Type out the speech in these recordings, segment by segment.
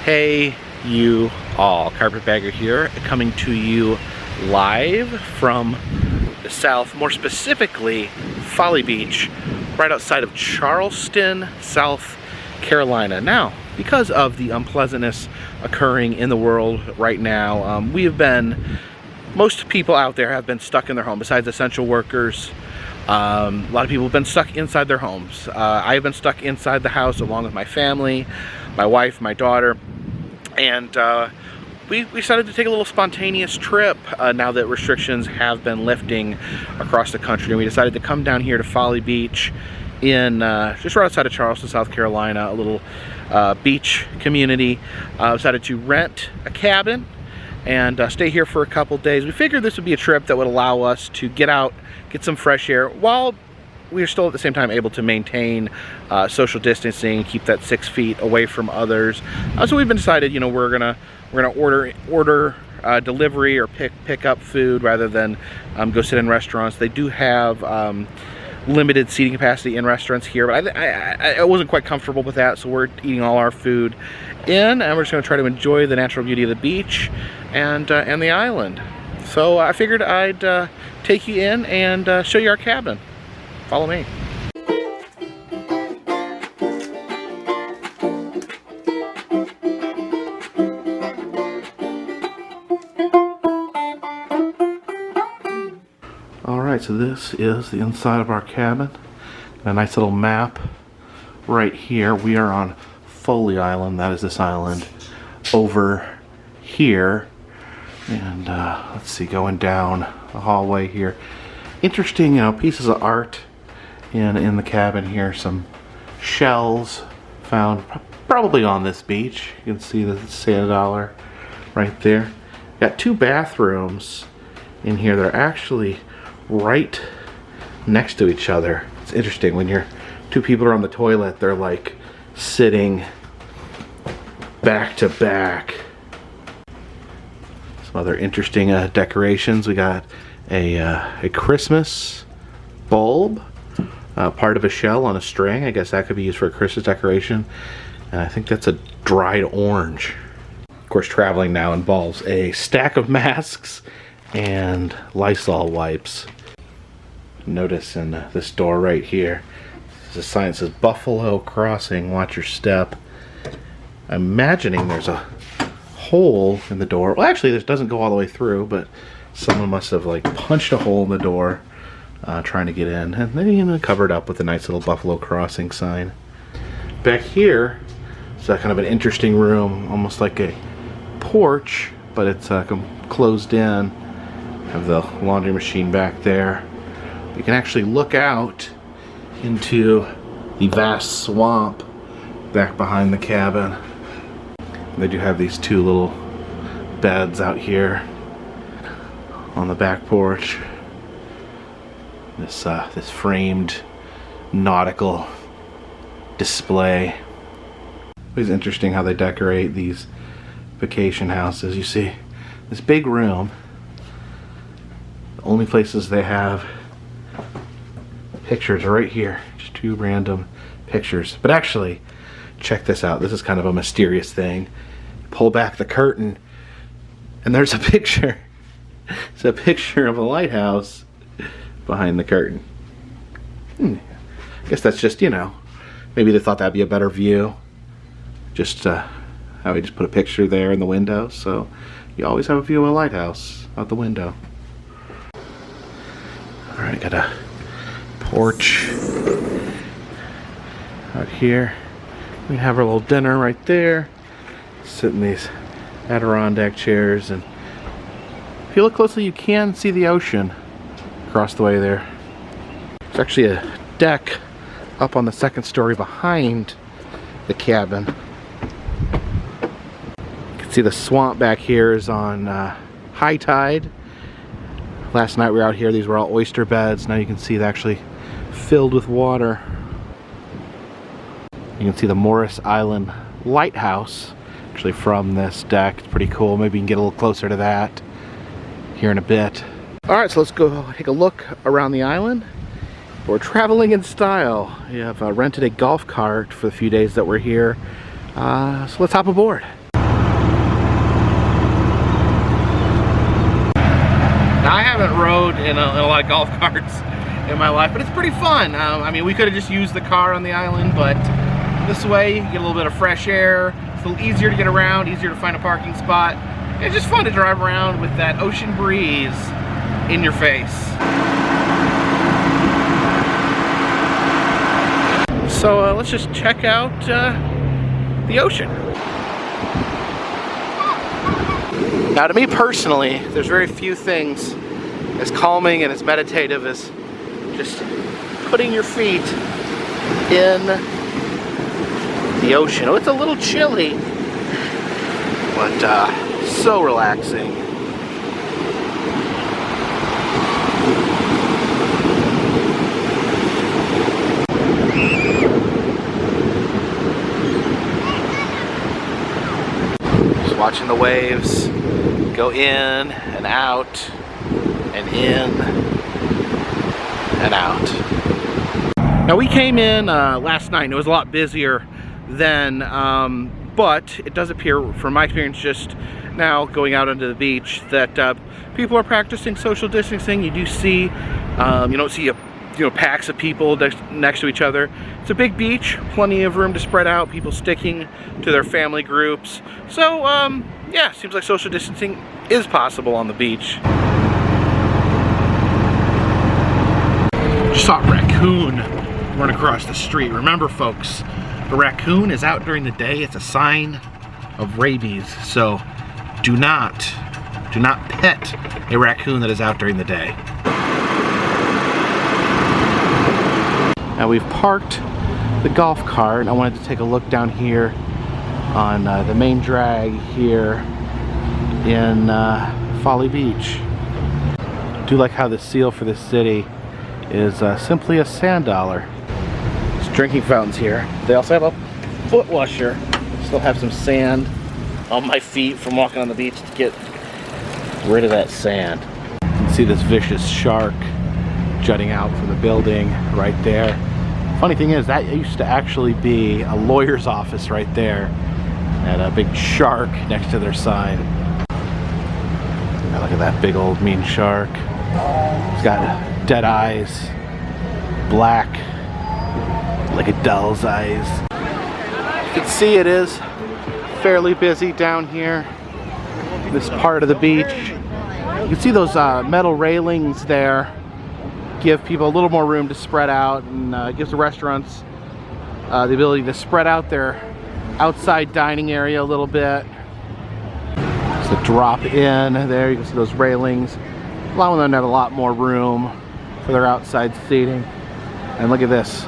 Hey you all, Carpetbagger here, coming to you live from the south, more specifically Folly Beach, right outside of Charleston, South Carolina. Now, because of the unpleasantness occurring in the world right now, most people out there have been stuck in their home, besides essential workers. A lot of people have been stuck inside their homes. I have been stuck inside the house along with my family, my wife, my daughter, and we decided to take a little spontaneous trip now that restrictions have been lifting across the country. And we decided to come down here to Folly Beach in just right outside of Charleston, South Carolina, a little beach community. Decided to rent a cabin and stay here for a couple days. We figured this would be a trip that would allow us to get out, get some fresh air, while we are still at the same time able to maintain social distancing, keep that 6 feet away from others. So we've been decided, you know, we're gonna order delivery or pick up food rather than go sit in restaurants. They do have limited seating capacity in restaurants here, but I wasn't quite comfortable with that, so we're eating all our food in, and we're just gonna try to enjoy the natural beauty of the beach and the island. So I figured I'd take you in and show you our cabin. Follow me. Alright, so this is the inside of our cabin. A nice little map right here. We are on Folly Island. That is this island over here. And let's see, going down the hallway here. Interesting, pieces of art in the cabin here. Some shells found probably on this beach. You can see the sand dollar right there. Got two bathrooms in here that are actually right next to each other. It's interesting when two people are on the toilet, they're like sitting back to back. Some other interesting decorations. We got a Christmas bulb, part of a shell on a string. I guess that could be used for a Christmas decoration. And I think that's a dried orange. Of course, traveling now involves a stack of masks and Lysol wipes. Notice in this door right here, there's a sign that says Buffalo Crossing, watch your step. I'm imagining there's a hole in the door. Well, actually, this doesn't go all the way through, but someone must have like punched a hole in the door trying to get in, and then covered up with a nice little Buffalo Crossing sign. Back here is kind of an interesting room, almost like a porch, but it's closed in. Have the laundry machine back there. You can actually look out into the vast swamp back behind the cabin. They do have these two little beds out here on the back porch. This framed nautical display. It's interesting how they decorate these vacation houses. You see this big room. The only places they have pictures are right here. Just two random pictures. But actually, check this out. This is kind of a mysterious thing. Pull back the curtain and there's a picture. It's a picture of a lighthouse behind the curtain. I guess that's just, maybe they thought that'd be a better view. Just how we just put a picture there in the window, so you always have a view of a lighthouse out the window. Alright, got a porch out here. We have our little dinner right there. Sit in these Adirondack chairs, and if you look closely, you can see the ocean across the way there. There's actually a deck up on the second story behind the cabin. You can see the swamp back here is on high tide. Last night we were out here, these were all oyster beds. Now you can see they're actually filled with water. You can see the Morris Island Lighthouse actually from this deck. It's pretty cool. Maybe you can get a little closer to that here in a bit. Alright, so let's go take a look around the island. We're traveling in style. We have rented a golf cart for the few days that we're here. So let's hop aboard. Now, I haven't rode in a lot of golf carts in my life, but it's pretty fun. I mean, we could have just used the car on the island, but this way you get a little bit of fresh air. It's a little easier to get around, easier to find a parking spot. It's just fun to drive around with that ocean breeze in your face. So let's just check out the ocean. Now, to me personally, there's very few things as calming and as meditative as just putting your feet in the ocean. Oh, it's a little chilly, but so relaxing. Just watching the waves go in and out and in and out. Now, we came in last night and it was a lot busier then, but it does appear, from my experience just now going out onto the beach, that people are practicing social distancing. You do see, you don't see packs of people next to each other. It's a big beach, plenty of room to spread out, people sticking to their family groups. So, yeah, seems like social distancing is possible on the beach. Just saw a raccoon run across the street. Remember, folks, the raccoon is out during the day. It's a sign of rabies. So do not pet a raccoon that is out during the day. Now, we've parked the golf cart and I wanted to take a look down here on the main drag here in Folly Beach. I do like how the seal for this city is simply a sand dollar. There's drinking fountains here. They also have a foot washer. Still have some sand on my feet from walking on the beach to get rid of that sand. You can see this vicious shark jutting out from the building right there. Funny thing is, that used to actually be a lawyer's office right there. And a big shark next to their sign. Now look at that big old mean shark. He's got dead eyes, black, like a doll's eyes. You can see it is fairly busy down here, this part of the beach. You can see those metal railings there give people a little more room to spread out, and gives the restaurants the ability to spread out their outside dining area a little bit. So drop in there, you can see those railings, allowing them to have a lot more room for their outside seating. And look at this.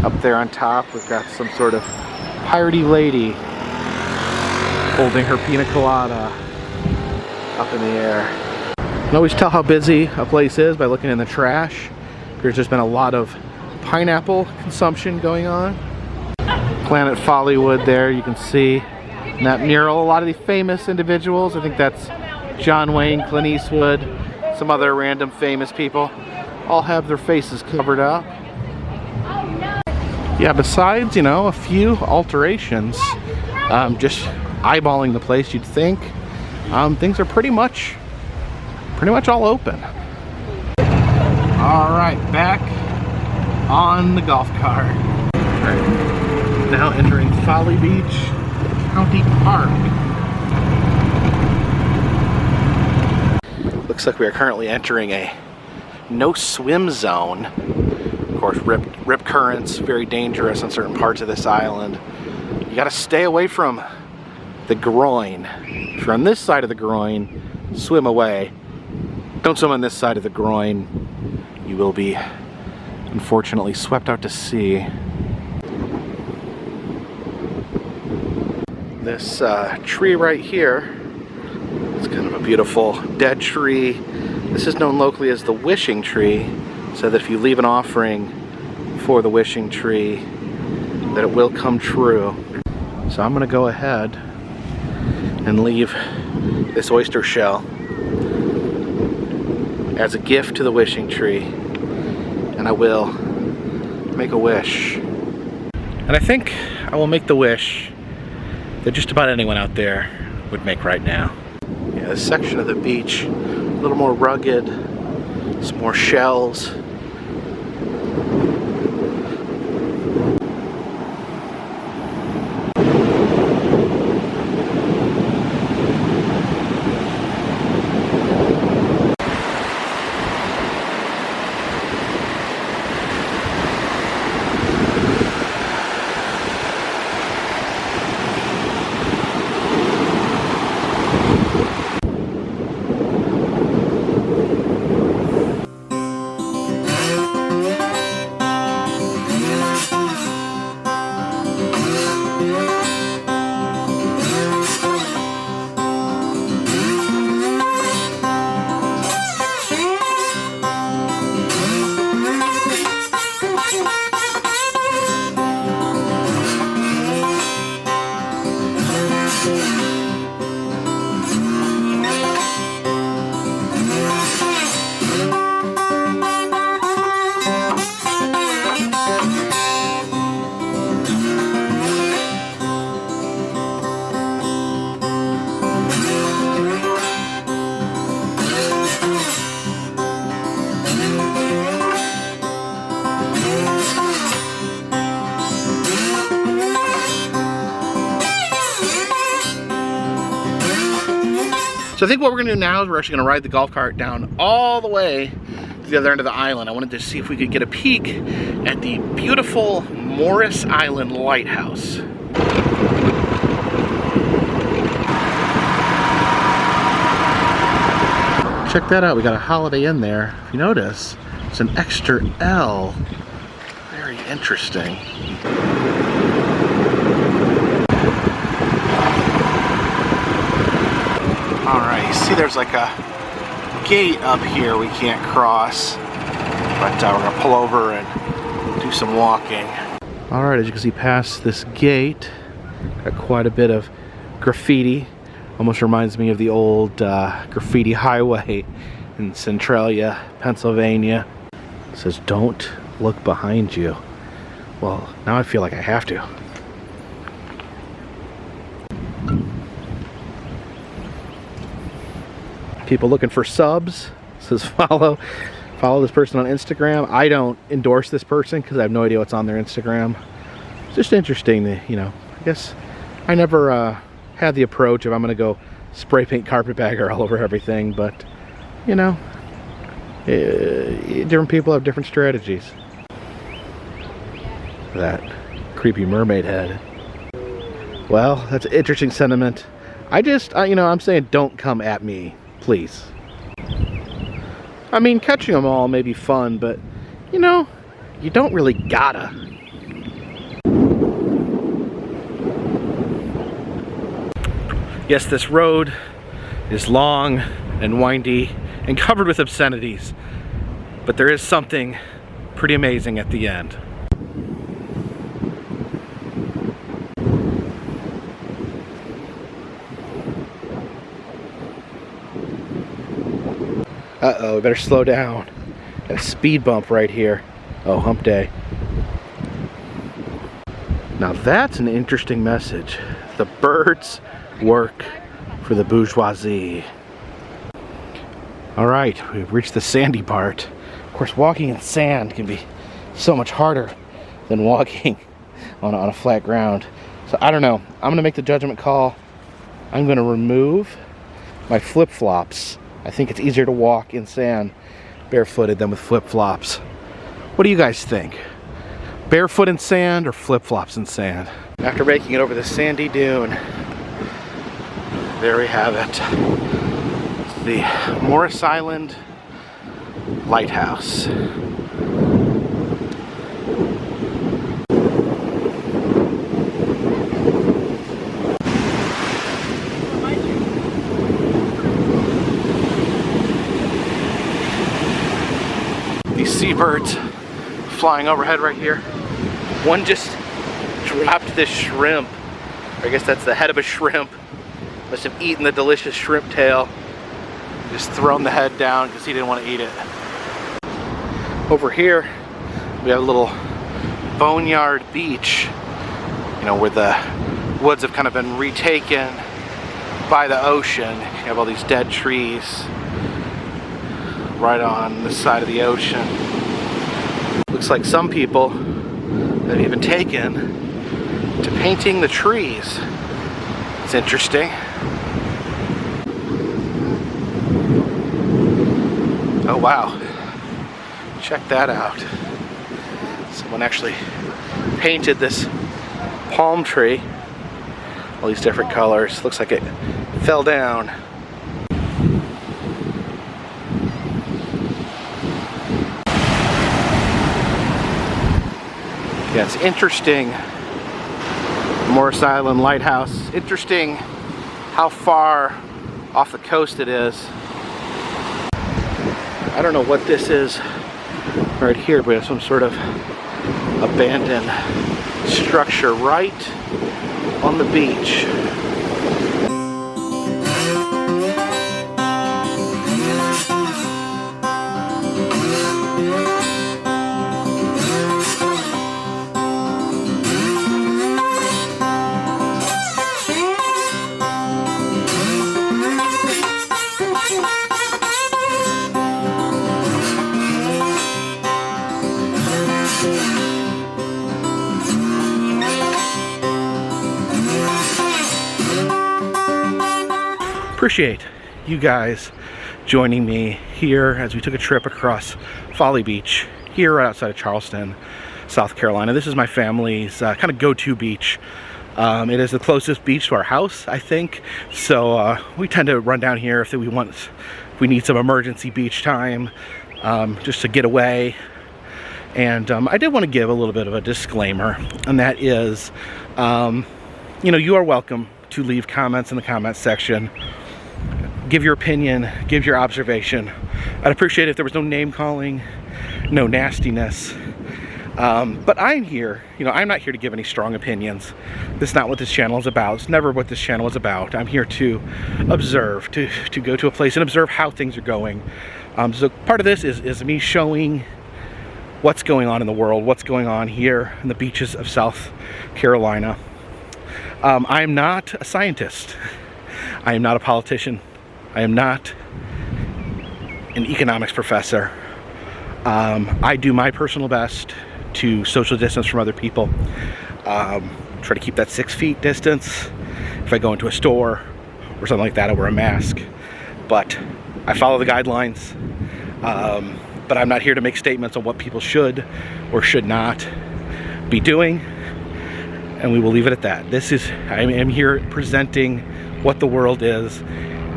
Up there on top, we've got some sort of piratey lady holding her pina colada up in the air. You can always tell how busy a place is by looking in the trash. There's just been a lot of pineapple consumption going on. Planet Follywood there, you can see in that mural a lot of the famous individuals. I think that's John Wayne, Clint Eastwood, some other random famous people, all have their faces covered up. Yeah, besides, a few alterations, just eyeballing the place, you'd think things are pretty much all open. All right, back on the golf cart. Now entering Folly Beach County Park. Looks like we are currently entering a no swim zone. Of course, rip currents, very dangerous on certain parts of this island. You gotta stay away from the groin. If you're on this side of the groin, swim away. Don't swim on this side of the groin. You will be, unfortunately, swept out to sea. This tree right here, it's kind of a beautiful dead tree. This is known locally as the wishing tree, so that if you leave an offering for the wishing tree, that it will come true. So I'm gonna go ahead and leave this oyster shell as a gift to the wishing tree, and I will make a wish. And I think I will make the wish that just about anyone out there would make right now. Yeah, this section of the beach little more rugged, some more shells. So I think what we're gonna do now is we're actually gonna ride the golf cart down all the way to the other end of the island. I wanted to see if we could get a peek at the beautiful Morris Island Lighthouse. Check that out, we got a Holiday Inn there. If you notice, it's an extra L. Very interesting. Alright, you see there's like a gate up here we can't cross, but we're going to pull over and do some walking. Alright, as you can see past this gate, got quite a bit of graffiti. Almost reminds me of the old Graffiti Highway in Centralia, Pennsylvania. It says, "Don't look behind you." Well, now I feel like I have to. People looking for subs. It says follow this person on Instagram. I don't endorse this person because I have no idea what's on their Instagram. It's just interesting that, you know, I guess I never had the approach of I'm gonna go spray paint Carpetbagger all over everything, but you know, different people have different strategies. That creepy mermaid head. Well, that's an interesting sentiment. You know, I'm saying don't come at me, please. I mean, catching them all may be fun, but you know, you don't really gotta. Yes, this road is long and windy and covered with obscenities, but there is something pretty amazing at the end. Uh-oh, we better slow down. Got a speed bump right here. Oh, hump day. Now that's an interesting message. The birds work for the bourgeoisie. Alright, we've reached the sandy part. Of course, walking in sand can be so much harder than walking on a flat ground. So I don't know. I'm gonna make the judgment call. I'm gonna remove my flip-flops. I think it's easier to walk in sand barefooted than with flip-flops. What do you guys think? Barefoot in sand or flip-flops in sand? After making it over the sandy dune, there we have it. The Morris Island Lighthouse. These seabirds flying overhead right here. One just dropped this shrimp. I guess that's the head of a shrimp. Must have eaten the delicious shrimp tail. Just thrown the head down because he didn't want to eat it. Over here, we have a little boneyard beach, you know, where the woods have kind of been retaken by the ocean. You have all these dead trees. right on the side of the ocean. Looks like some people have even taken to painting the trees. It's interesting. Oh wow, check that out. Someone actually painted this palm tree, all these different colors. Looks like it fell down. Yeah, it's interesting. Morris Island Lighthouse. Interesting how far off the coast it is. I don't know what this is right here, but it's some sort of abandoned structure right on the beach. Appreciate you guys joining me here as we took a trip across Folly Beach here right outside of Charleston, South Carolina. This is my family's kind of go-to beach. It is the closest beach to our house, I think, so we tend to run down here if we need some emergency beach time, just to get away. And I did want to give a little bit of a disclaimer, and that is, you know, you are welcome to leave comments in the comments section. Give your opinion, give your observation. I'd appreciate it if there was no name calling, no nastiness. But I'm here, you know, I'm not here to give any strong opinions. That's not what this channel is about. It's never what this channel is about. I'm here to observe, to go to a place and observe how things are going. So part of this is me showing what's going on in the world, what's going on here in the beaches of South Carolina. I'm not a scientist. I am not a politician. I am not an economics professor. I do my personal best to social distance from other people. Try to keep that 6 feet distance. If I go into a store or something like that, I wear a mask. But I follow the guidelines. But I'm not here to make statements on what people should or should not be doing. And we will leave it at that. I am here presenting what the world is.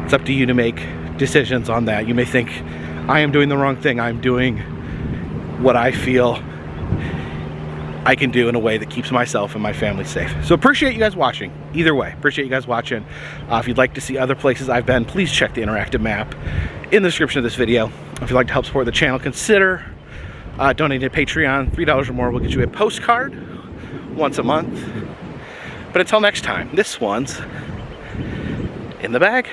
It's up to you to make decisions on that. You may think I am doing the wrong thing. I'm doing what I feel I can do in a way that keeps myself and my family safe. So appreciate you guys watching. Either way, appreciate you guys watching. If you'd like to see other places I've been, please check the interactive map in the description of this video. If you'd like to help support the channel, consider donating to Patreon. $3 or more will get you a postcard once a month. But until next time, this one's in the bag.